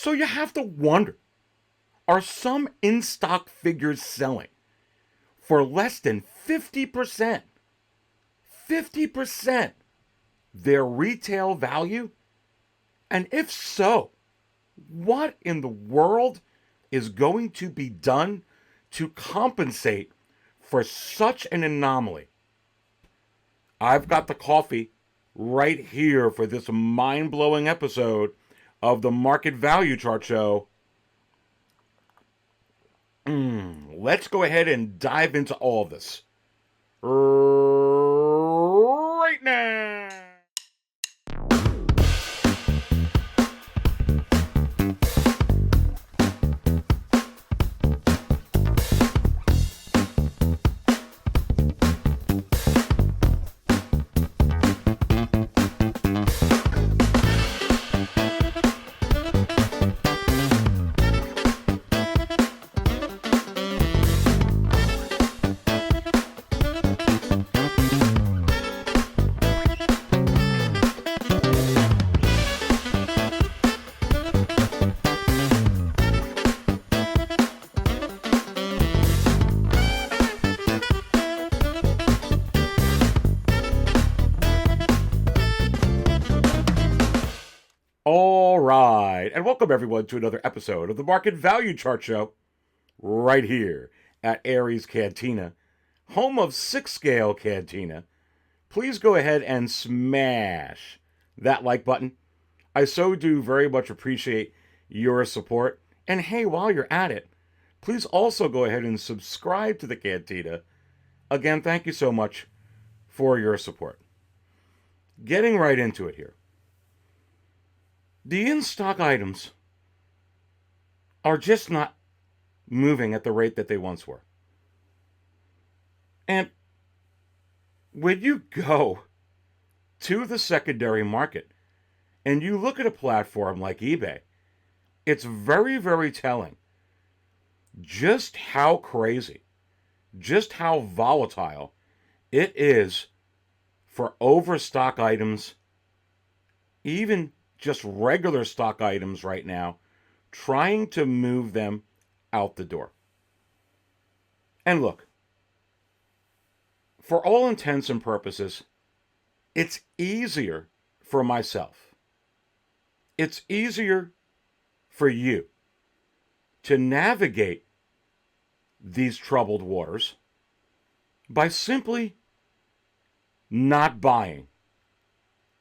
So you have to wonder, are some in-stock figures selling for less than 50%, 50% their retail value? And if so, what in the world is going to be done to compensate for such an anomaly? I've got the coffee right here for this mind-blowing episode of the Market Value Chart Show. Let's go ahead and dive into all of this right now. All right, and welcome everyone to another episode of the Market Value Chart Show, right here at Aries Cantina, home of 6-Scale Cantina. Please go ahead and smash that like button. I so do very much appreciate your support. And hey, while you're at it, please also go ahead and subscribe to the Cantina. Again, thank you so much for your support. Getting right into it here. The in-stock items are just not moving at the rate that they once were. And when you go to the secondary market and you look at a platform like eBay, it's very, very telling just how crazy, just how volatile it is for overstock items, even just regular stock items right now, trying to move them out the door. And look, for all intents and purposes, it's easier for myself. It's easier for you to navigate these troubled waters by simply not buying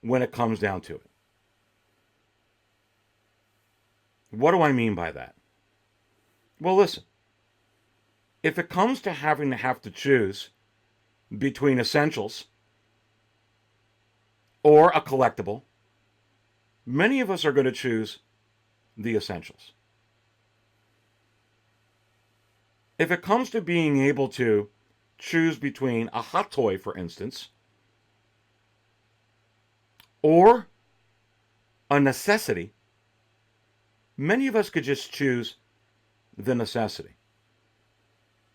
when it comes down to it. What do I mean by that? Well, listen, if it comes to having to choose between essentials or a collectible, many of us are going to choose the essentials. If it comes to being able to choose between a hot toy, for instance, or a necessity, many of us could just choose the necessity.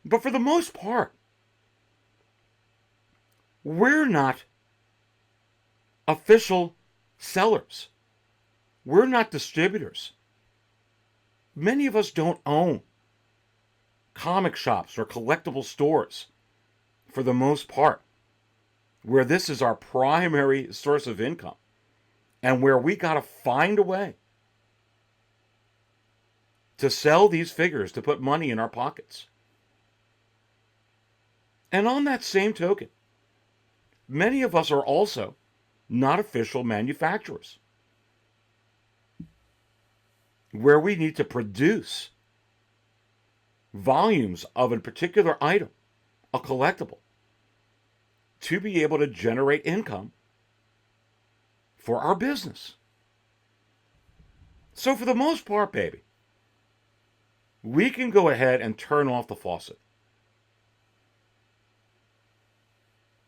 But for the most part, we're not official sellers. We're not distributors. Many of us don't own comic shops or collectible stores for the most part, where this is our primary source of income and where we got to find a way to sell these figures to put money in our pockets. And on that same token, many of us are also not official manufacturers, where we need to produce volumes of a particular item, a collectible, to be able to generate income for our business. So for the most part, baby, we can go ahead and turn off the faucet.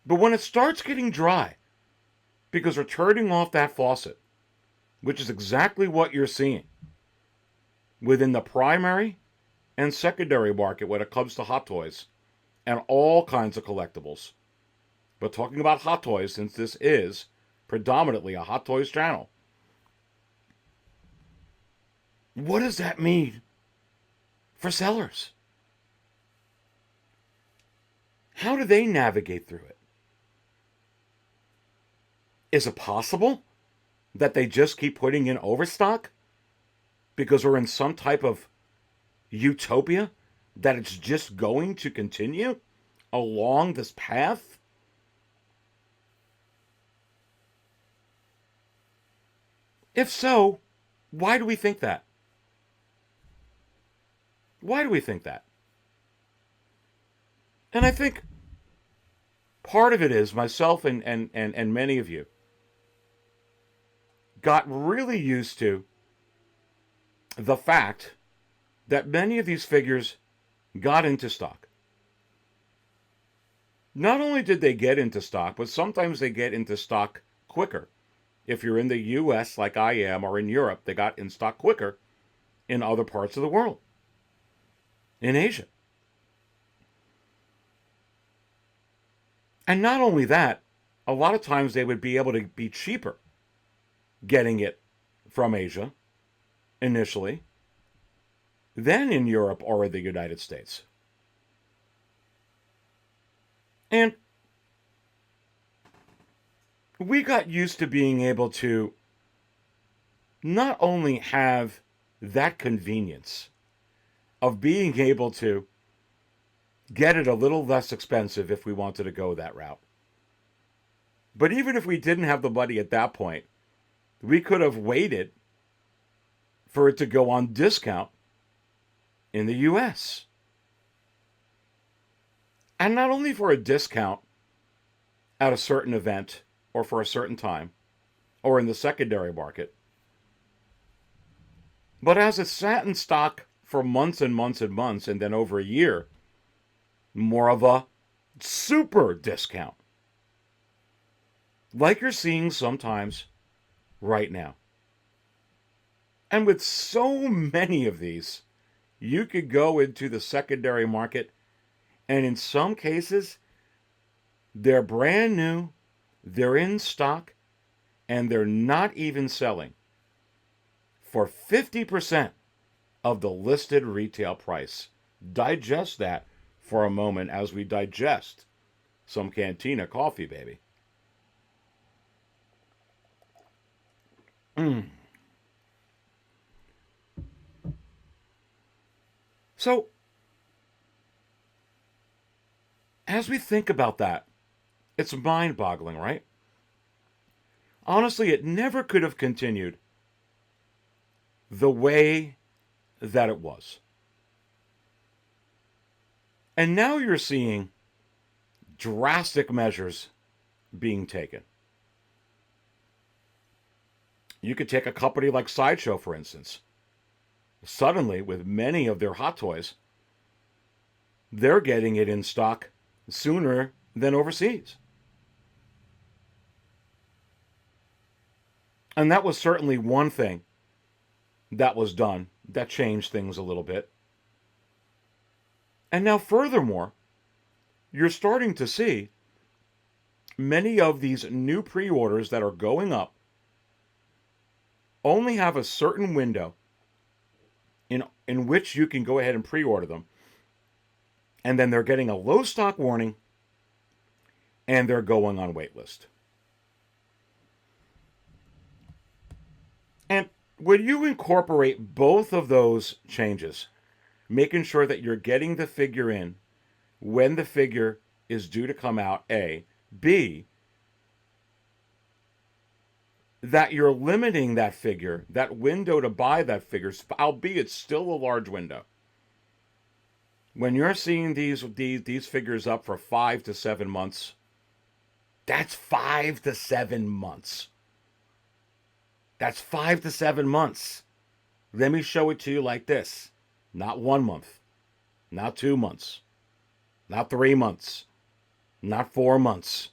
But when it starts getting dry, because we're turning off that faucet, which is exactly what you're seeing within the primary and secondary market when it comes to hot toys and all kinds of collectibles. But talking about hot toys, since this is predominantly a hot toys channel, what does that mean for sellers? How do they navigate through it? Is it possible that they just keep putting in overstock because we're in some type of utopia that it's just going to continue along this path? If so, why do we think that? Why do we think that? And I think part of it is myself and many of you got really used to the fact that many of these figures got into stock. Not only did they get into stock, but sometimes they get into stock quicker. If you're in the US like I am, or in Europe, they got in stock quicker in other parts of the world. In Asia. And not only that, a lot of times they would be able to be cheaper getting it from Asia initially than in Europe or the United States. And we got used to being able to not only have that convenience of being able to get it a little less expensive if we wanted to go that route, but even if we didn't have the money at that point, we could have waited for it to go on discount in the US. And not only for a discount at a certain event or for a certain time or in the secondary market, but as it sat in stock for months and months and months and then over a year, more of a super discount. Like you're seeing sometimes right now. And with so many of these, you could go into the secondary market, and in some cases, they're brand new, they're in stock, and they're not even selling for 50% of the listed retail price. Digest that for a moment as we digest some Cantina coffee, baby. So, as we think about that, it's mind-boggling, right? Honestly, it never could have continued the way that it was. And now you're seeing drastic measures being taken. You could take a company like Sideshow, for instance. Suddenly, with many of their hot toys, they're getting it in stock sooner than overseas. And that was certainly one thing that was done that changed things a little bit. And now, furthermore, you're starting to see many of these new pre-orders that are going up only have a certain window in which you can go ahead and pre-order them. And then they're getting a low stock warning and they're going on wait list. And when you incorporate both of those changes, making sure that you're getting the figure in when the figure is due to come out, A. B, that you're limiting that figure, that window to buy that figure, albeit still a large window. When you're seeing these figures up for 5 to 7 months, that's 5 to 7 months. That's 5 to 7 months. Let me show it to you like this. Not 1 month, not 2 months, not 3 months, not 4 months,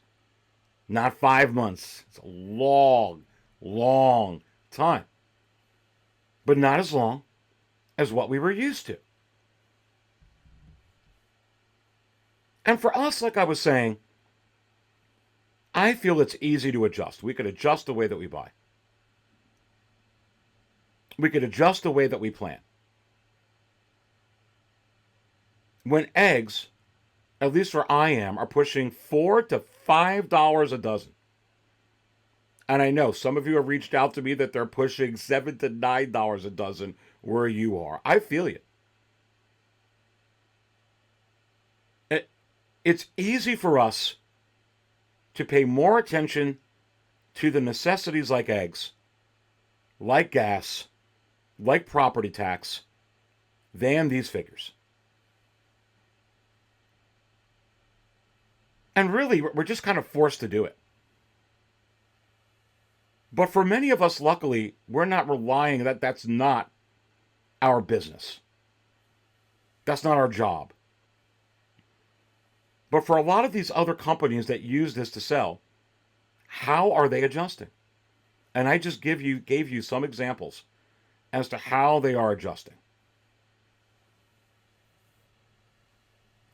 not 5 months. It's a long, long time. But not as long as what we were used to. And for us, like I was saying, I feel it's easy to adjust. We could adjust the way that we buy. We could adjust the way that we plan. When eggs, at least where I am, are pushing $4 to $5 a dozen. And I know some of you have reached out to me that they're pushing $7 to $9 a dozen where you are. I feel you. It's easy for us to pay more attention to the necessities like eggs, like gas, like property tax, than these figures. And really, we're just kind of forced to do it. But for many of us, luckily, we're not relying that's not our business. That's not our job. But for a lot of these other companies that use this to sell, how are they adjusting? And I just gave you some examples as to how they are adjusting.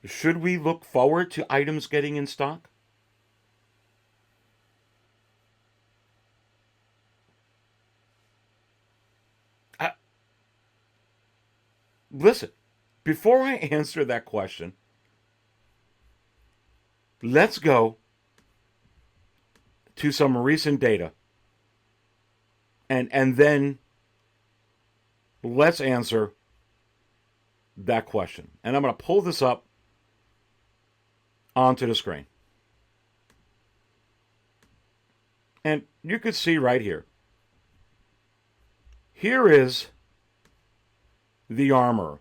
Should we look forward to items getting in stock? Listen, before I answer that question, let's go to some recent data. And then let's answer that question. And I'm going to pull this up onto the screen. And you can see right here. Here is the Armor,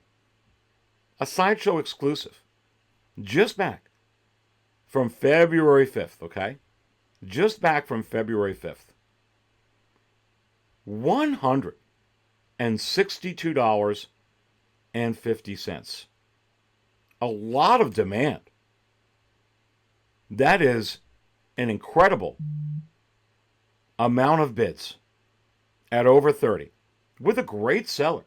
a Sideshow exclusive, just back from February 5th, okay? Just back from February 5th. $162.50. A lot of demand. That is an incredible amount of bids at over 30, with a great seller.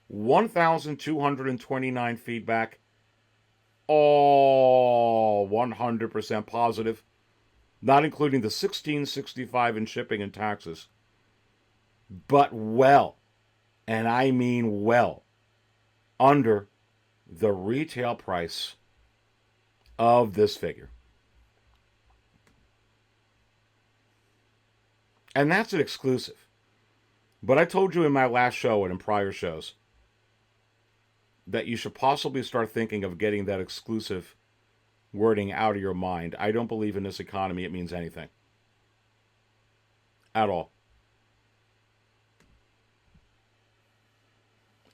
1,229 feedback, all 100% positive, not including the $16.65 in shipping and taxes, but well, and I mean well, under the retail price of this figure. And that's an exclusive. But I told you in my last show and in prior shows that you should possibly start thinking of getting that exclusive wording out of your mind. I don't believe in this economy it means anything. At all.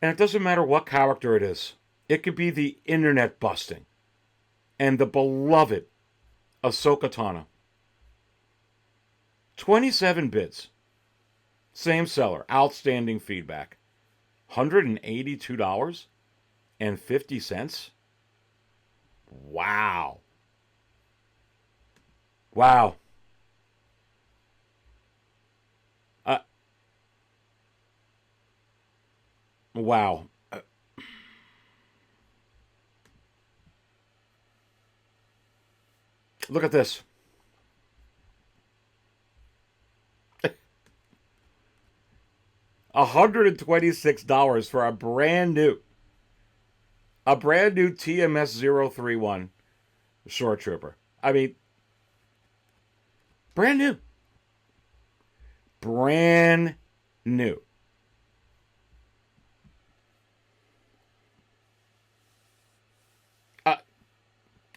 And it doesn't matter what character it is. It could be the internet busting and the beloved Ahsoka Tano. 27 bids. Same seller. Outstanding feedback. $182.50? Wow. Wow. Wow. Look at this. $126 for a brand new TMS 031 Short Trooper. I mean, brand new. Brand new.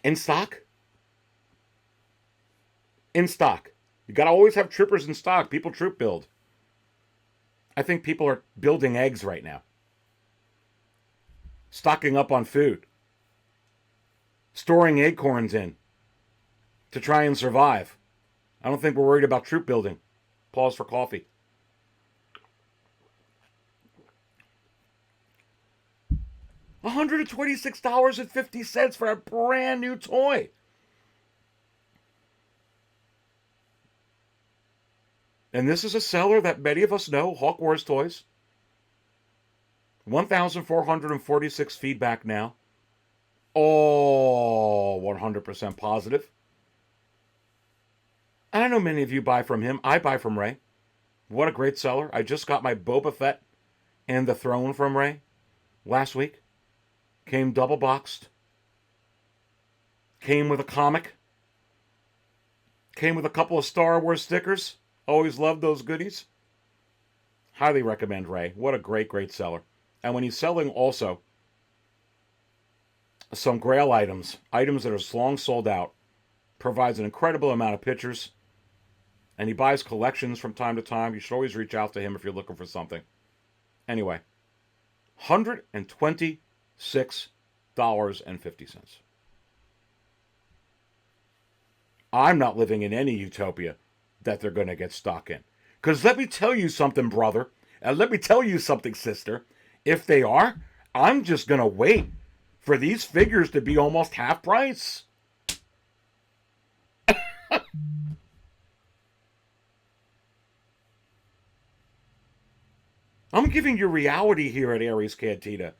In stock? In stock. You gotta always have troopers in stock. People troop build. I think people are building eggs right now. Stocking up on food. Storing acorns in to try and survive. I don't think we're worried about troop building. Pause for coffee. $126.50 for a brand new toy. And this is a seller that many of us know, Hawk Wars Toys. 1,446 feedback now. All 100% positive. I know many of you buy from him. I buy from Ray. What a great seller. I just got my Boba Fett and the throne from Rey last week. Came double boxed. Came with a comic. Came with a couple of Star Wars stickers. Always loved those goodies. Highly recommend Rey. What a great, great seller. And when he's selling also some Grail items that are long sold out, provides an incredible amount of pictures, and he buys collections from time to time. You should always reach out to him if you're looking for something. Anyway, $126.50. I'm not living in any utopia that they're going to get stock in. Because let me tell you something, brother, and let me tell you something, sister. If they are, I'm just going to wait for these figures to be almost half price. I'm giving you reality here at Aries Cantina,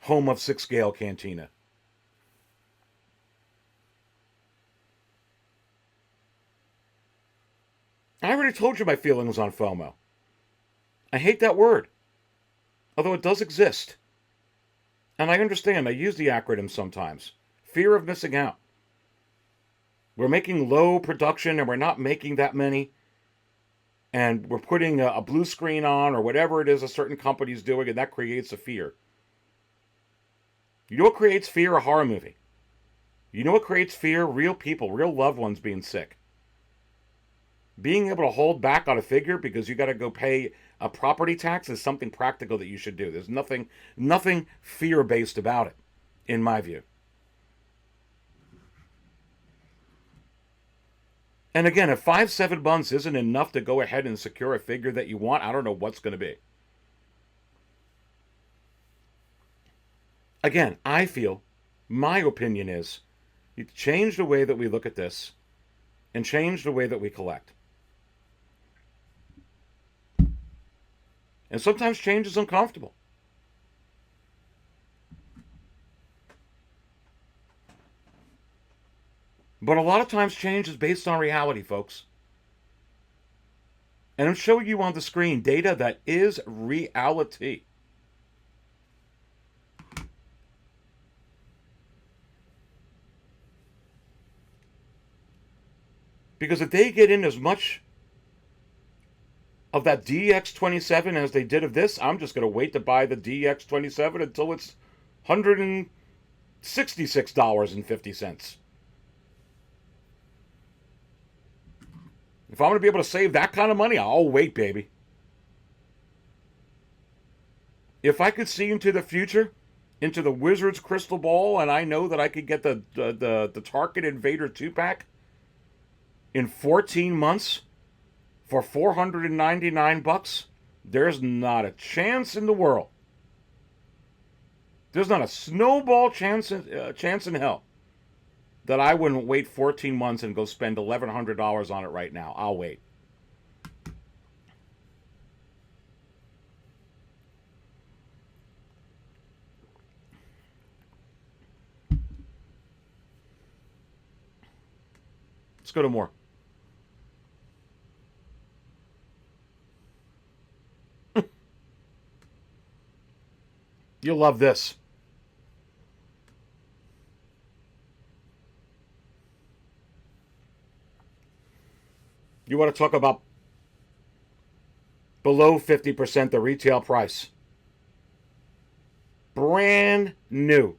home of 6-scale Cantina. I already told you my feelings on FOMO. I hate that word, although it does exist. And I understand, I use the acronym sometimes. Fear of missing out. We're making low production and we're not making that many. And we're putting a blue screen on or whatever it is a certain company's doing, and that creates a fear. You know what creates fear? A horror movie. You know what creates fear? Real people, real loved ones being sick. Being able to hold back on a figure because you got to go pay a property tax is something practical that you should do. There's nothing fear-based about it, in my view. And again, if 5-7 months isn't enough to go ahead and secure a figure that you want, I don't know what's going to be. Again, I feel, my opinion is, you change the way that we look at this and change the way that we collect. And sometimes change is uncomfortable. But a lot of times change is based on reality, folks. And I'm showing you on the screen data that is reality. Because if they get in as much of that DX27 as they did of this, I'm just going to wait to buy the DX27 until it's $166.50. If I'm going to be able to save that kind of money, I'll wait, baby. If I could see into the future, into the Wizard's crystal ball, and I know that I could get the Tarkin Invader 2-pack in 14 months for $499, there's not a chance in the world. There's not a snowball chance in hell that I wouldn't wait 14 months and go spend $1,100 on it right now. I'll wait. Let's go to more. You'll love this. You want to talk about below 50% the retail price. Brand new.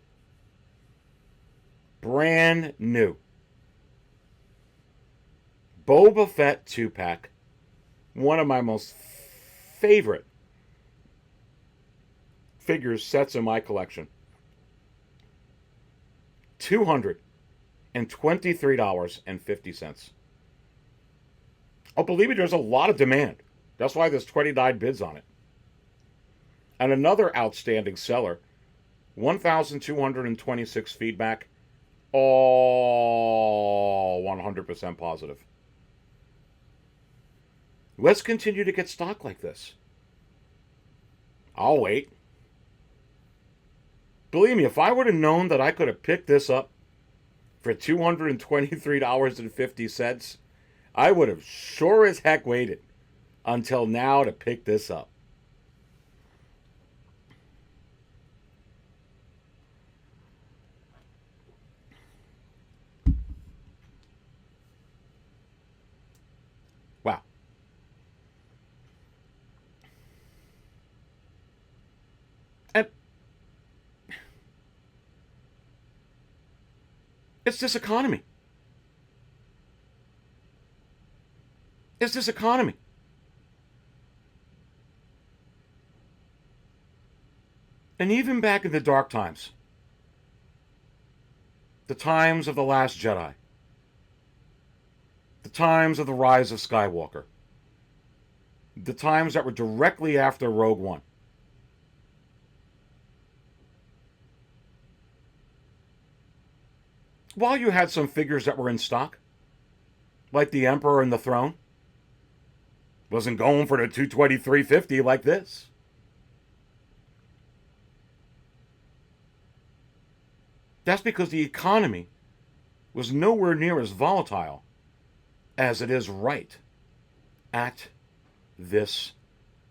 Brand new. Boba Fett 2-pack. One of my most favorite figures sets in my collection. $223.50. Oh, believe me, there's a lot of demand. That's why there's 29 bids on it. And another outstanding seller, 1,226 feedback, all 100% positive. Let's continue to get stock like this. I'll wait. Believe me, if I would have known that I could have picked this up for $223.50, I would have sure as heck waited until now to pick this up. It's this economy. It's this economy. And even back in the dark times, the times of The Last Jedi, the times of the rise of Skywalker, the times that were directly after Rogue One, while you had some figures that were in stock, like the Emperor and the Throne, wasn't going for the 223.50 like this. That's because the economy was nowhere near as volatile as it is right at this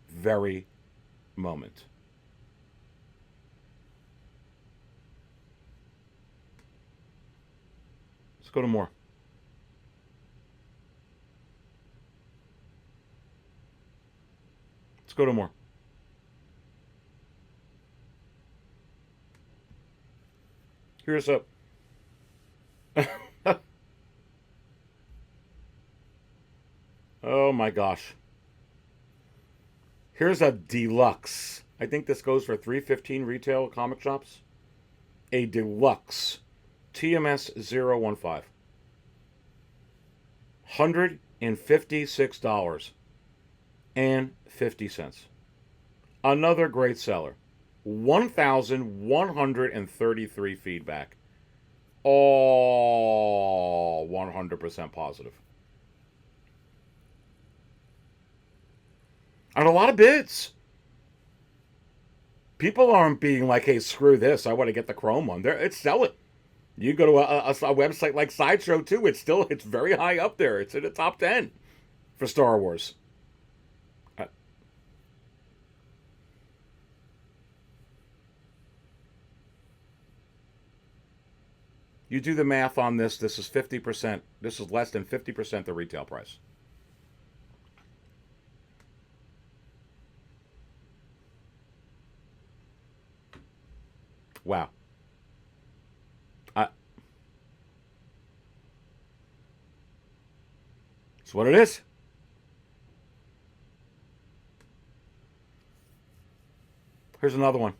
very moment. Let's go to more. Let's go to more. Here's a... Oh my gosh. Here's a deluxe. I think this goes for $3.15 retail comic shops. A deluxe TMS 015. $156.50. Another great seller. 1,133 feedback. All 100% positive. And a lot of bids. People aren't being like, hey, screw this, I want to get the chrome one. It's selling. You go to a website like Sideshow too, it's very high up there. It's in the top 10 for Star Wars. You do the math on this, this is 50%. This is less than 50% the retail price. Wow. It's what it is. Here's another one.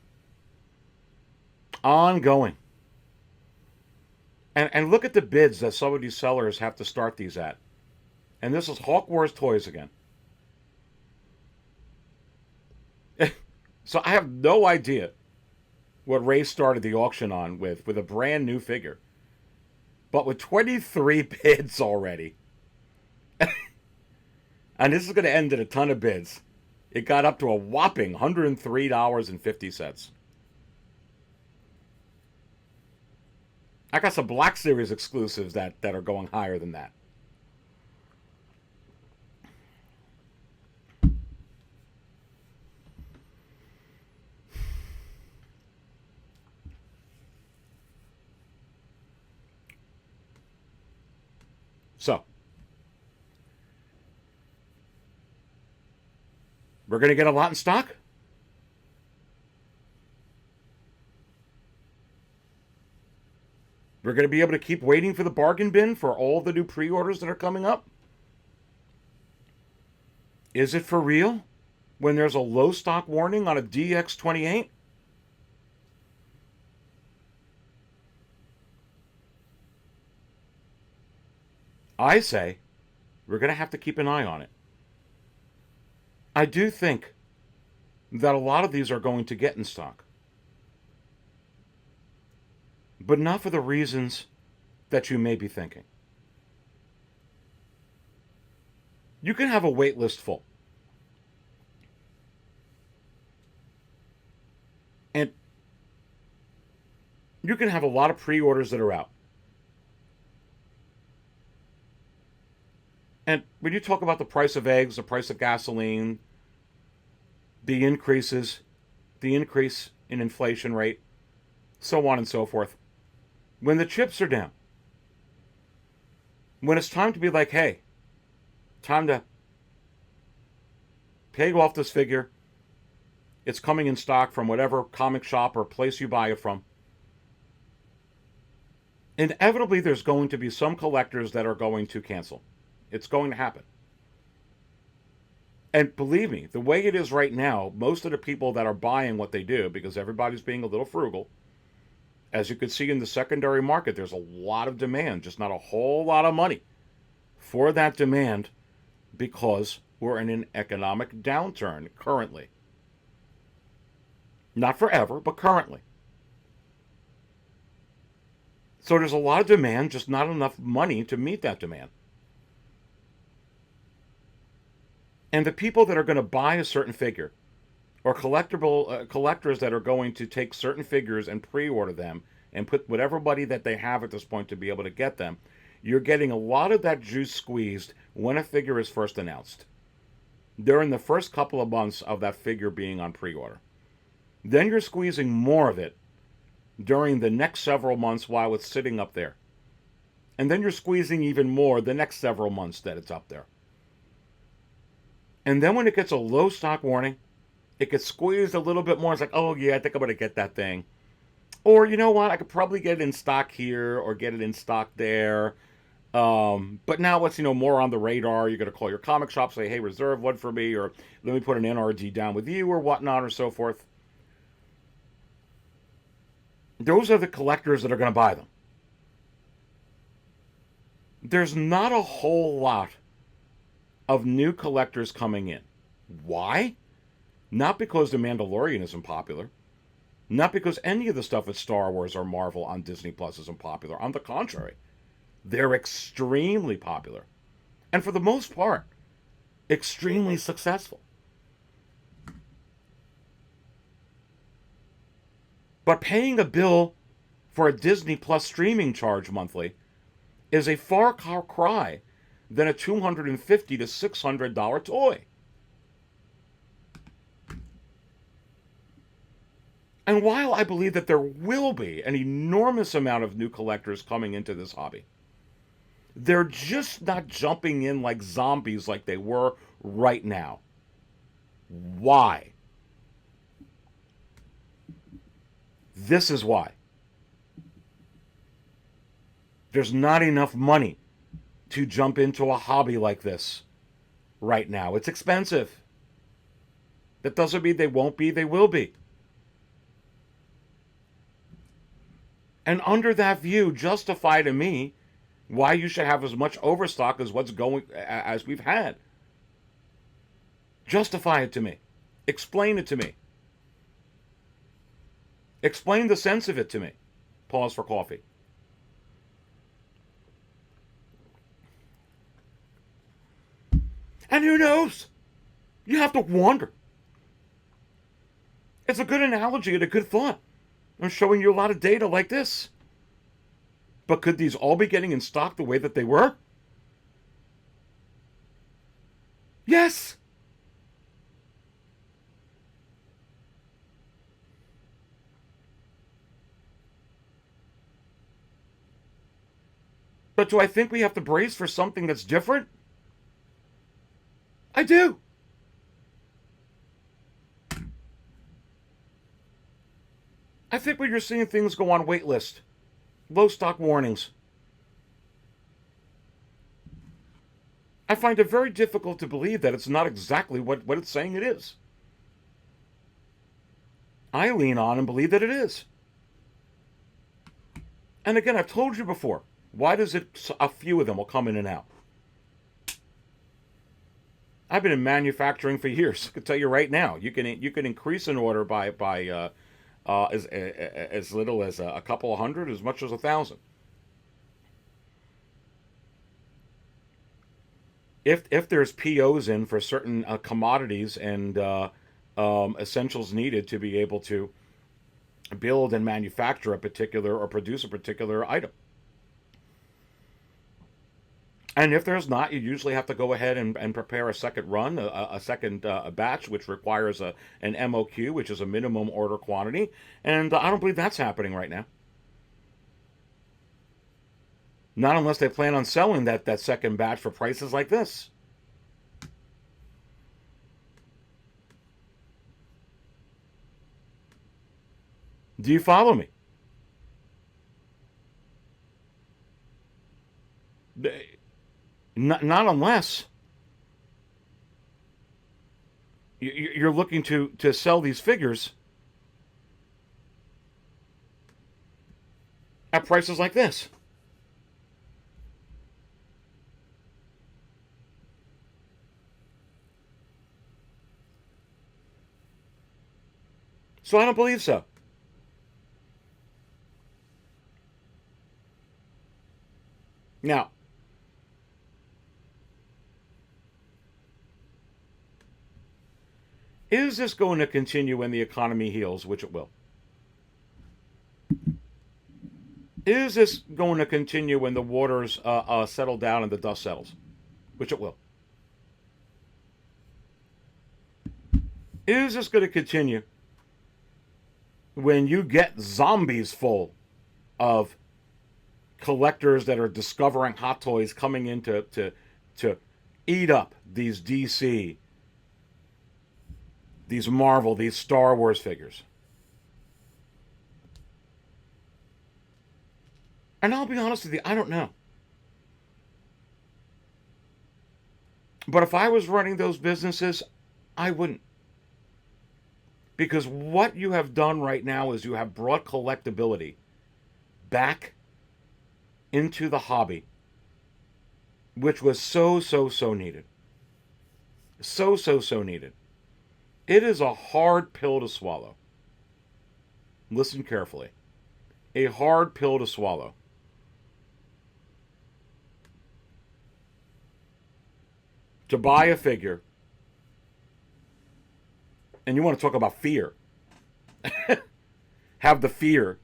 Ongoing. And look at the bids that some of these sellers have to start these at. And this is Hawk Wars Toys again. So I have no idea what Ray started the auction on with a brand new figure. But with 23 bids already. And this is going to end in a ton of bids. It got up to a whopping $103.50. I got some Black Series exclusives that are going higher than that. So, we're going to get a lot in stock. We're going to be able to keep waiting for the bargain bin for all the new pre-orders that are coming up. Is it for real when there's a low stock warning on a DX28? I say we're going to have to keep an eye on it. I do think that a lot of these are going to get in stock. But not for the reasons that you may be thinking. You can have a wait list full. And you can have a lot of pre-orders that are out. And when you talk about the price of eggs, the price of gasoline, the increase in inflation rate, so on and so forth, when the chips are down, when it's time to be like, hey, time to pay off this figure, it's coming in stock from whatever comic shop or place you buy it from, Inevitably, there's going to be some collectors that are going to cancel. It's going to happen. And believe me, the way it is right now, most of the people that are buying what they do, because everybody's being a little frugal, as you can see in the secondary market, there's a lot of demand, just not a whole lot of money for that demand because we're in an economic downturn currently. Not forever, but currently. So there's a lot of demand, just not enough money to meet that demand. And the people that are going to buy a certain figure, or collectors that are going to take certain figures and pre-order them and put whatever money that they have at this point to be able to get them, you're getting a lot of that juice squeezed when a figure is first announced. During the first couple of months of that figure being on pre-order. Then you're squeezing more of it during the next several months while it's sitting up there. And then you're squeezing even more the next several months that it's up there. And then when it gets a low stock warning, it gets squeezed a little bit more. It's like, oh yeah, I think I'm going to get that thing. Or you know what, I could probably get it in stock here or get it in stock there. But now it's, more on the radar. You're going to call your comic shop, say, hey, reserve one for me, or let me put an NRD down with you or whatnot or so forth. Those are the collectors that are going to buy them. There's not a whole lot of new collectors coming in. Why? Not because The Mandalorian isn't popular. Not because any of the stuff at Star Wars or Marvel on Disney Plus isn't popular. On the contrary, they're extremely popular. And for the most part, extremely successful. But paying a bill for a Disney Plus streaming charge monthly is a far cry than a $250 to $600 toy. And while I believe that there will be an enormous amount of new collectors coming into this hobby, they're just not jumping in like zombies like they were right now. Why? This is why. There's not enough money to jump into a hobby like this right now. It's expensive. That doesn't mean they won't be, they will be. And under that view, justify to me why you should have as much overstock as we've had. Justify it to me. Explain it to me. Explain the sense of it to me. Pause for coffee. And who knows? You have to wonder. It's a good analogy and a good thought. I'm showing you a lot of data like this. But could these all be getting in stock the way that they were? Yes. But do I think we have to brace for something that's different? I do. I think when you're seeing things go on wait list, low stock warnings, I find it very difficult to believe that it's not exactly what it's saying it is. I lean on and believe that it is. And again, I've told you before, why does a few of them will come in and out? I've been in manufacturing for years. I can tell you right now, you can increase an order by as little as a couple of hundred, as much as 1,000. If there's POs in for certain commodities and essentials needed to be able to build and manufacture a particular or produce a particular item. And if there's not, you usually have to go ahead and prepare a second run, a second batch, which requires an MOQ, which is a minimum order quantity. And I don't believe that's happening right now. Not unless they plan on selling that second batch for prices like this. Do you follow me? Not unless you're looking to sell these figures at prices like this. So I don't believe so. Now, is this going to continue when the economy heals, which it will? Is this going to continue when the waters settle down and the dust settles, which it will? Is this going to continue when you get zombies full of collectors that are discovering hot toys coming in to eat up these DC, these Marvel, these Star Wars figures? And I'll be honest with you, I don't know. But if I was running those businesses, I wouldn't. Because what you have done right now is you have brought collectability back into the hobby, which was so needed. So needed. It is a hard pill to swallow. Listen carefully. A hard pill to swallow. To buy a figure, and you want to talk about fear, have the fear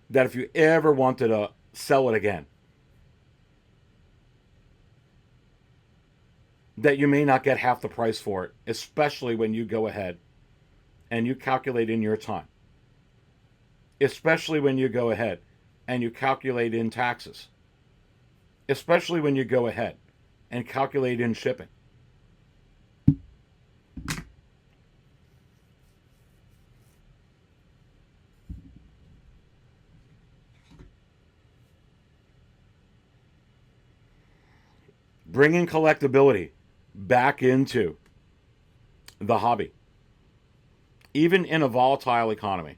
that if you ever wanted to sell it again, that you may not get half the price for it, especially when you go ahead and you calculate in your time. Especially when you go ahead and you calculate in taxes. Especially when you go ahead and calculate in shipping. Bringing collectability back into the hobby, even in a volatile economy.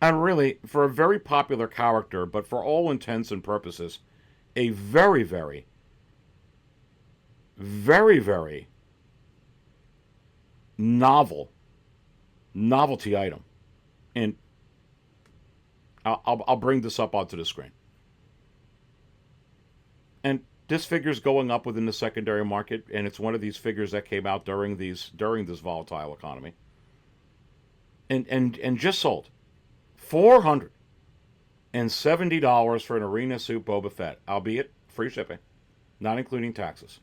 And really, for a very popular character, but for all intents and purposes, a very novelty item. And I'll bring this up onto the screen. And this figure's going up within the secondary market, and it's one of these figures that came out during this volatile economy. And just sold $470 for an arena suit Boba Fett, albeit free shipping, not including taxes.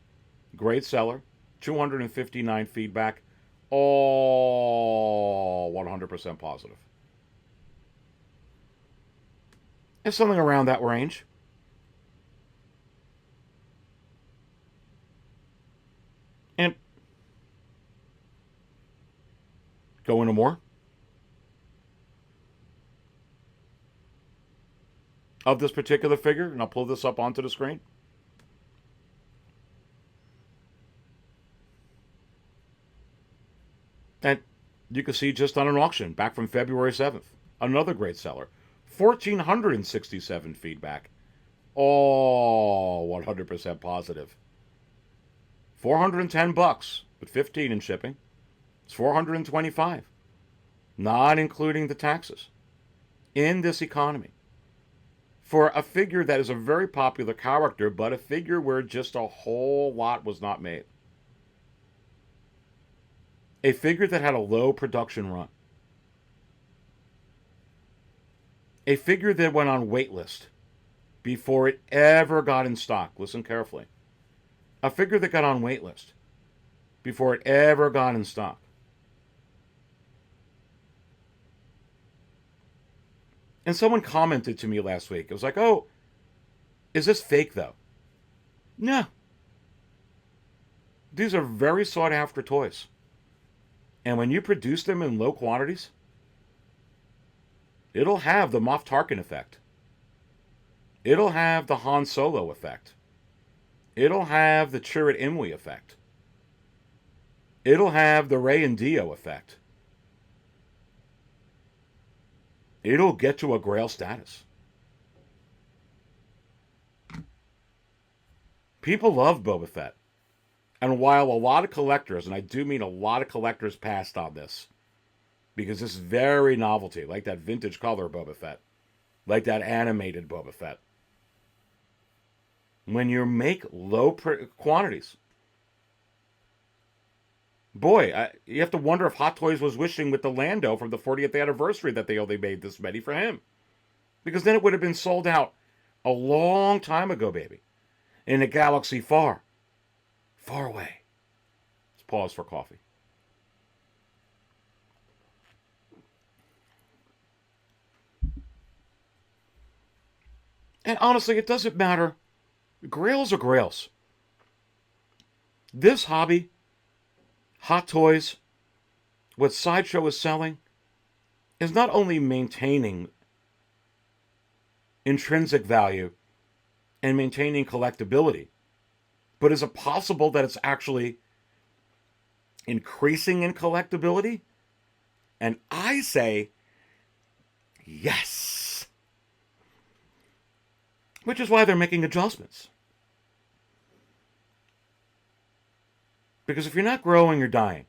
Great seller, 259 feedback, all 100% positive. It's something around that range. And go into more of this particular figure, and I'll pull this up onto the screen. And you can see just on an auction back from February 7th, another great seller, 1,467 feedback, all 100% positive. $410 with 15 in shipping. It's $425, not including the taxes, in this economy. For a figure that is a very popular character, but a figure where just a whole lot was not made. A figure that had a low production run. A figure that went on waitlist before it ever got in stock. Listen carefully. A figure that got on waitlist before it ever got in stock. And someone commented to me last week. It was like, oh, is this fake though? No. These are very sought after toys. And when you produce them in low quantities, it'll have the Moff Tarkin effect. It'll have the Han Solo effect. It'll have the Chirrut Imwe effect. It'll have the Ray and Dio effect. It'll get to a Grail status. People love Boba Fett. And while a lot of collectors, and I do mean a lot of collectors, passed on this, because this is very novelty, like that vintage color Boba Fett, like that animated Boba Fett. When you make low quantities, boy, you have to wonder if Hot Toys was wishing with the Lando from the 40th anniversary that they only made this many for him. Because then it would have been sold out a long time ago, baby. In a galaxy far, far away. Let's pause for coffee. And honestly, it doesn't matter. Grails are grails. This hobby, Hot Toys, what Sideshow is selling, is not only maintaining intrinsic value and maintaining collectability, but is it possible that it's actually increasing in collectability? And I say yes. Which is why they're making adjustments. Because if you're not growing, you're dying.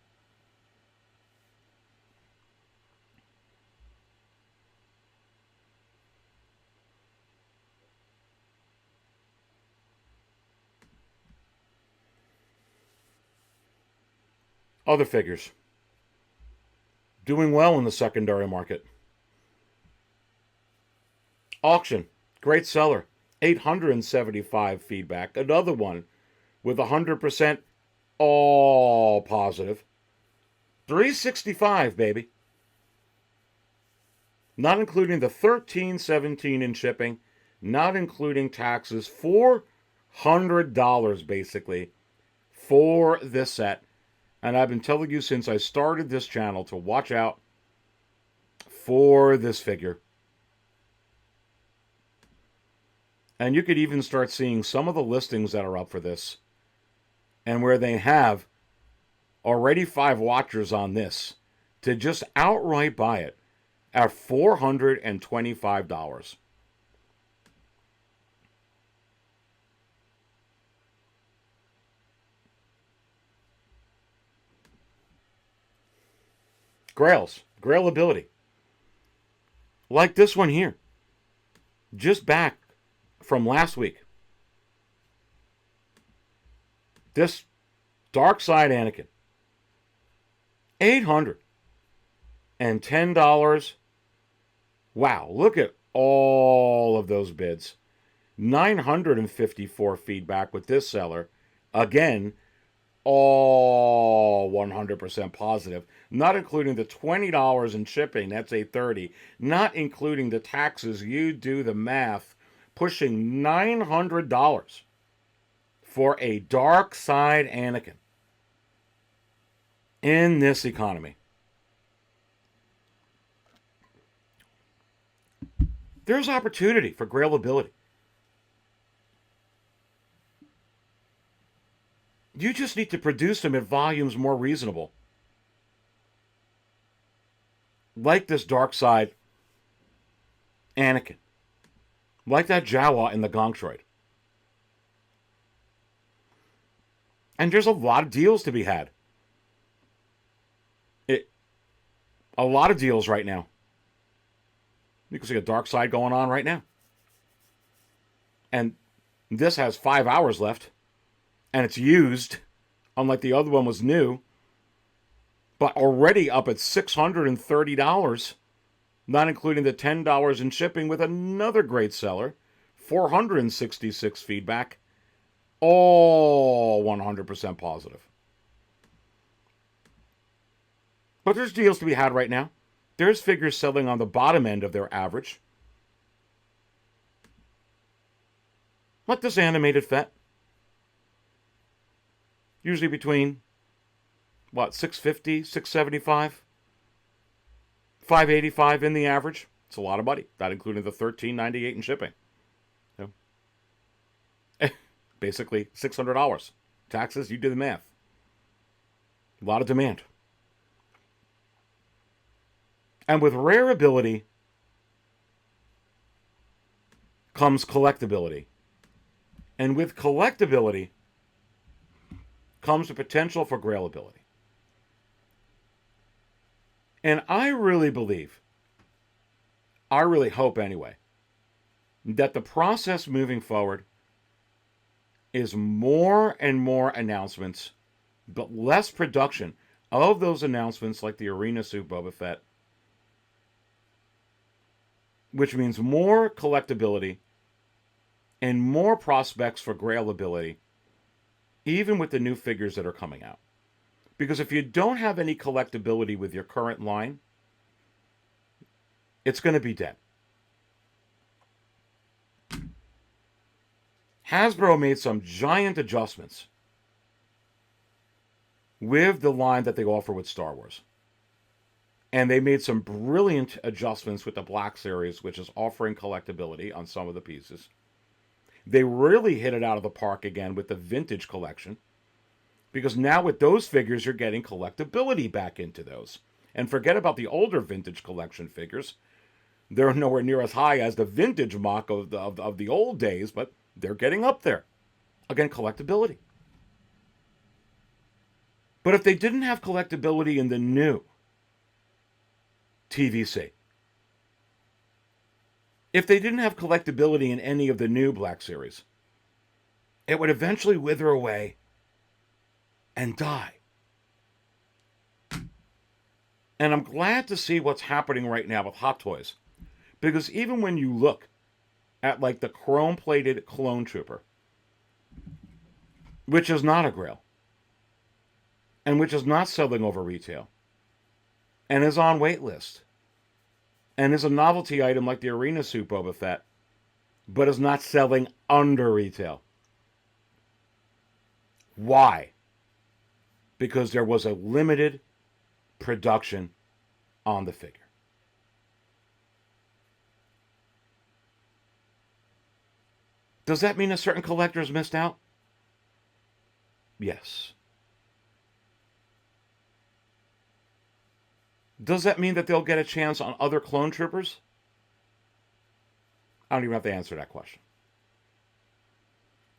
Other figures. Doing well in the secondary market. Auction. Great seller. 875 feedback. Another one with 100% all positive. 365, baby. Not including the $13.17 in shipping. Not including taxes. $400 basically for this set. And I've been telling you since I started this channel to watch out for this figure. And you could even start seeing some of the listings that are up for this. And where they have already 5 watchers on this to just outright buy it at $425. Grails. Grailability. Like this one here. Just back from last week. This Darkside Anakin. $810. Wow, look at all of those bids. 954 feedback with this seller. Again, all 100% positive, not including the $20 in shipping, that's $830, not including the taxes, you do the math, pushing $900 for a Darkside Anakin in this economy. There's opportunity for grailability. You just need to produce them at volumes more reasonable. Like this Darkside Anakin. Like that Jawa in the Gongtroid. And there's a lot of deals to be had. A lot of deals right now. You can see a Darkside going on right now. And this has 5 hours left. And it's used, unlike the other one was new, but already up at $630, not including the $10 in shipping with another great seller, 466 feedback, all 100% positive. But there's deals to be had right now. There's figures selling on the bottom end of their average. Like this animated Fett. Usually between, $650, $675, $585 in the average. It's a lot of money. That including the $13.98 in shipping. Basically, $600. Taxes, you do the math. A lot of demand. And with rare ability comes collectability. And with collectability comes the potential for grailability. And I really believe, I really hope anyway, that the process moving forward is more and more announcements, but less production of those announcements like the Arena Suit Boba Fett, which means more collectability and more prospects for grailability, even with the new figures that are coming out. Because if you don't have any collectability with your current line, it's going to be dead. Hasbro made some giant adjustments with the line that they offer with Star Wars. And they made some brilliant adjustments with the Black Series, which is offering collectability on some of the pieces. They really hit it out of the park again with the Vintage Collection. Because now with those figures, you're getting collectability back into those. And forget about the older Vintage Collection figures. They're nowhere near as high as the Vintage mock of the old days, but they're getting up there. Again, collectability. But if they didn't have collectability in the new TVC, if they didn't have collectability in any of the new Black Series, it would eventually wither away and die. And I'm glad to see what's happening right now with Hot Toys. Because even when you look at like the chrome-plated Clone Trooper, which is not a grail, and which is not selling over retail, and is on waitlist, and is a novelty item like the Arena Suit Boba Fett, but is not selling under retail. Why? Because there was a limited production on the figure. Does that mean a certain collector's missed out? Yes. Does that mean that they'll get a chance on other Clone Troopers? I don't even have to answer that question.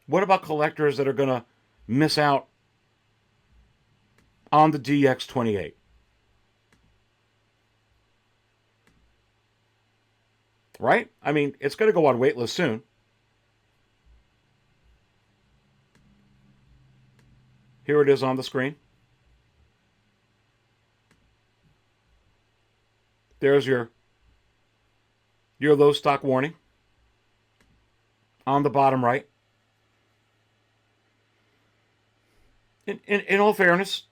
What about collectors that are going to miss out on the DX-28? Right? I mean, it's going to go on waitlist soon. Here it is on the screen. There's your low stock warning on the bottom right. In all fairness,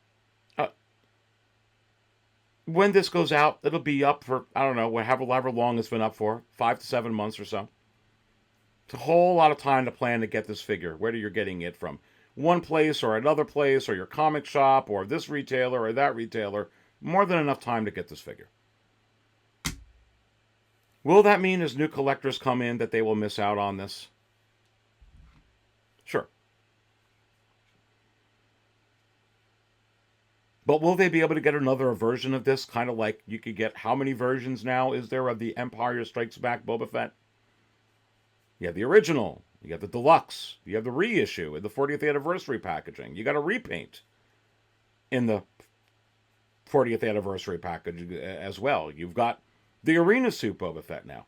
when this goes out, it'll be up for, I don't know, however long it's been up for, 5 to 7 months or so. It's a whole lot of time to plan to get this figure, whether you're getting it from one place or another place, or your comic shop, or this retailer or that retailer. More than enough time to get this figure. Will that mean as new collectors come in that they will miss out on this? Sure. But will they be able to get another version of this? Kind of like you could get, how many versions now is there of the Empire Strikes Back Boba Fett? You have the original, you have the deluxe, you have the reissue, the 40th anniversary packaging. You got a repaint in the 40th anniversary package as well. You've got the Arena Suit Boba Fett now.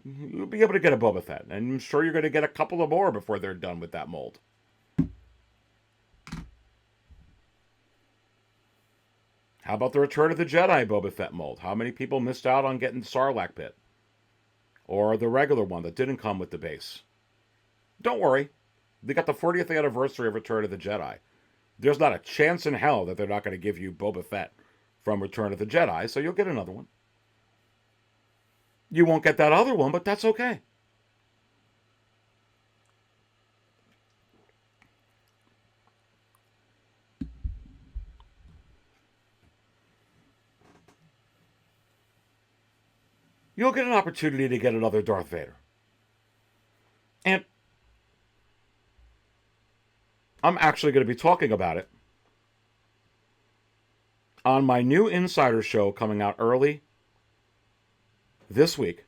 You'll be able to get a Boba Fett, and I'm sure you're going to get a couple of more before they're done with that mold. How about the Return of the Jedi Boba Fett mold? How many people missed out on getting the Sarlacc pit? Or the regular one that didn't come with the base? Don't worry. They got the 40th anniversary of Return of the Jedi. There's not a chance in hell that they're not going to give you Boba Fett from Return of the Jedi, so you'll get another one. You won't get that other one, but that's okay. You'll get an opportunity to get another Darth Vader. And I'm actually going to be talking about it on my new Insider show coming out early this week.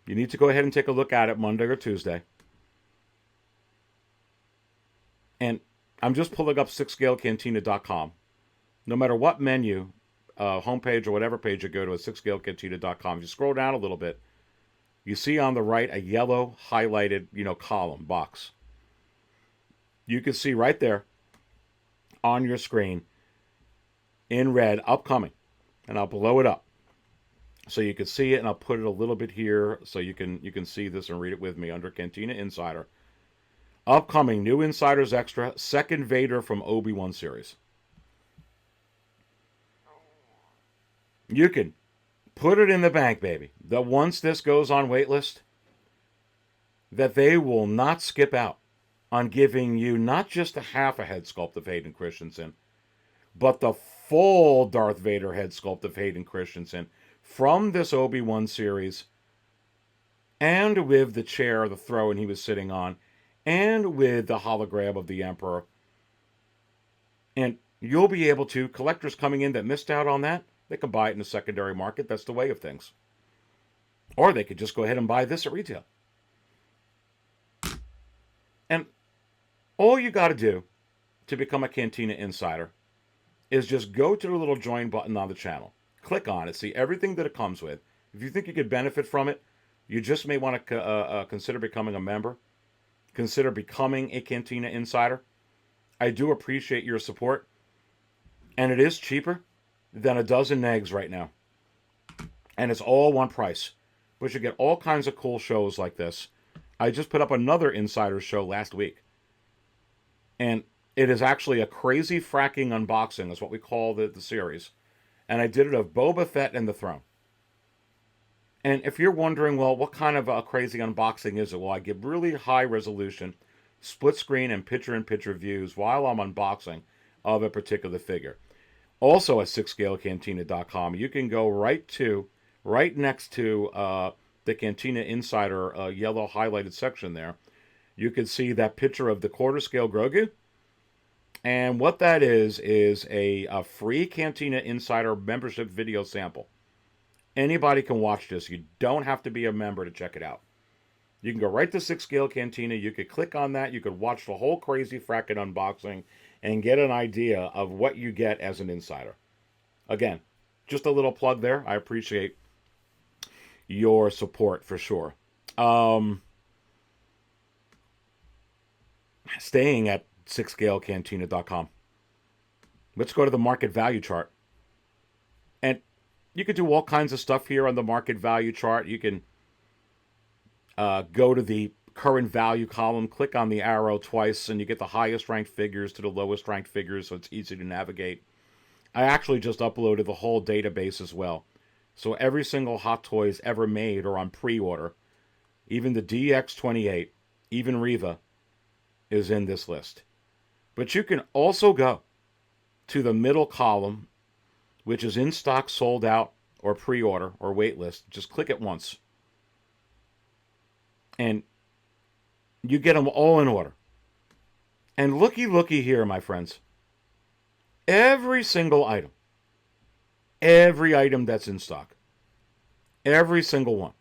You need to go ahead and take a look at it Monday or Tuesday. And I'm just pulling up 6scalecantina.com. No matter what menu, homepage or whatever page you go to at 6scalecantina.com, if you scroll down a little bit, you see on the right a yellow highlighted, column box. You can see right there on your screen in red, upcoming. And I'll blow it up so you can see it, and I'll put it a little bit here so you can see this and read it with me under Cantina Insider. Upcoming new Insiders Extra, second Vader from Obi-Wan series. You can put it in the bank, baby, that once this goes on waitlist, that they will not skip out on giving you not just a half a head sculpt of Hayden Christensen, but the full Darth Vader head sculpt of Hayden Christensen from this Obi-Wan series, and with the chair, the throne he was sitting on, and with the hologram of the Emperor. And you'll be able to, collectors coming in that missed out on that, they can buy it in the secondary market. That's the way of things. Or they could just go ahead and buy this at retail. And all you got to do to become a Cantina Insider is just go to the little join button on the channel. Click on it, see everything that it comes with. If you think you could benefit from it, you just may want to consider becoming a member. Consider becoming a Cantina Insider. I do appreciate your support. And it is cheaper than a dozen eggs right now. And it's all one price. But you get all kinds of cool shows like this. I just put up another Insider show last week. And it is actually a crazy fracking unboxing, is what we call the series. And I did it of Boba Fett and the Throne. And if you're wondering, well, what kind of a crazy unboxing is it? Well, I give really high resolution, split screen and picture-in-picture views while I'm unboxing of a particular figure. Also at 6scalecantina.com, you can go right next to the Cantina Insider yellow highlighted section there. You can see that picture of the quarter scale Grogu. And what that is a free Cantina Insider membership video sample. Anybody can watch this. You don't have to be a member to check it out. You can go right to 6 Scale Cantina. You could click on that. You could watch the whole crazy fracking unboxing and get an idea of what you get as an insider. Again, just a little plug there. I appreciate your support for sure. Staying at 6scalecantina.com. Let's go to the market value chart. And you can do all kinds of stuff here on the market value chart. You can go to the current value column, click on the arrow twice, and you get the highest ranked figures to the lowest ranked figures, so it's easy to navigate. I actually just uploaded the whole database as well. So every single Hot Toys ever made or on pre-order, even the DX28, even Reva, is in this list. But you can also go to the middle column, which is in stock, sold out, or pre-order, or waitlist. Just click it once. And you get them all in order. And looky here, my friends. Every single item. Every item that's in stock. Every single one.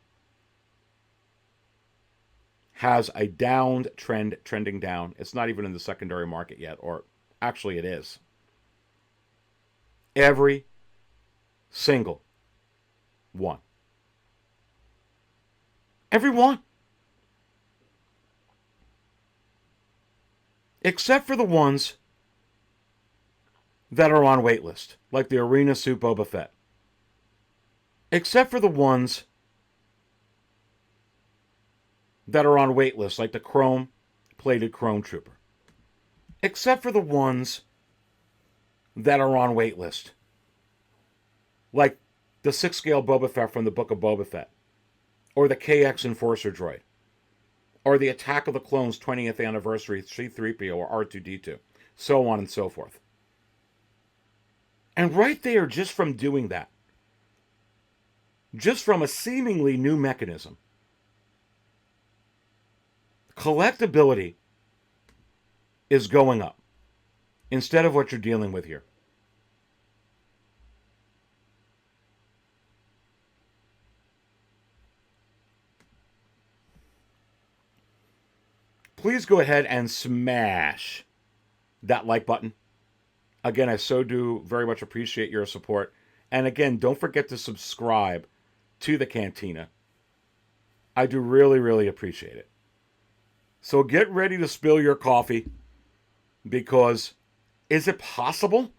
Has a downed trend, trending down. It's not even in the secondary market yet, or actually it is. Every single one. Every one. Except for the ones that are on waitlist, like the Arena Suit Boba Fett. Except for the ones that are on waitlist, like the chrome-plated Chrome Trooper. Except for the ones that are on waitlist, like the 6-scale Boba Fett from the Book of Boba Fett, or the KX Enforcer droid, or the Attack of the Clones 20th anniversary C-3PO or R2-D2, so on and so forth. And right there, just from doing that, just from a seemingly new mechanism, collectability is going up instead of what you're dealing with here. Please go ahead and smash that like button. Again, I so do very much appreciate your support. And again, don't forget to subscribe to the Cantina. I do really, really appreciate it. So get ready to spill your coffee, because is it possible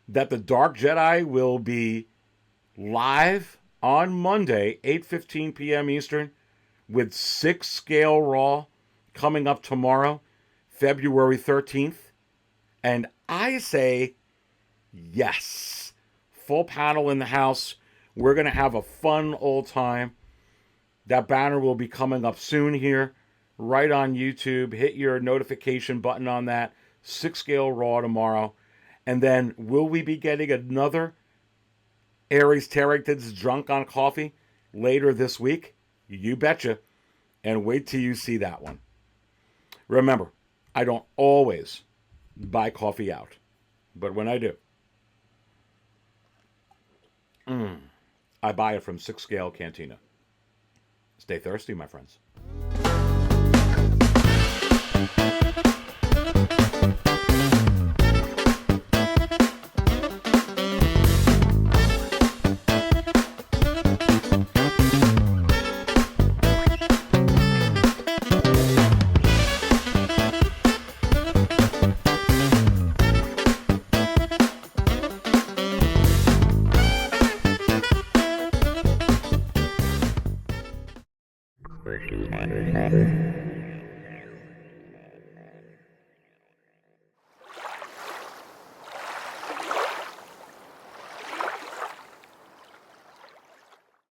that the Dark Jedi will be live on Monday, 8:15 p.m. Eastern, with 6 scale Raw coming up tomorrow, February 13th? And I say yes. Full panel in the house. We're going to have a fun old time. That banner will be coming up soon here, right on YouTube. Hit your notification button on that. 6 scale Raw tomorrow. And then will we be getting another Aries Tarrington's Drunk on Coffee later this week? You betcha. And wait till you see that one. Remember, I don't always buy coffee out, but when I do, I buy it from 6 Scale Cantina. Stay thirsty, my friends.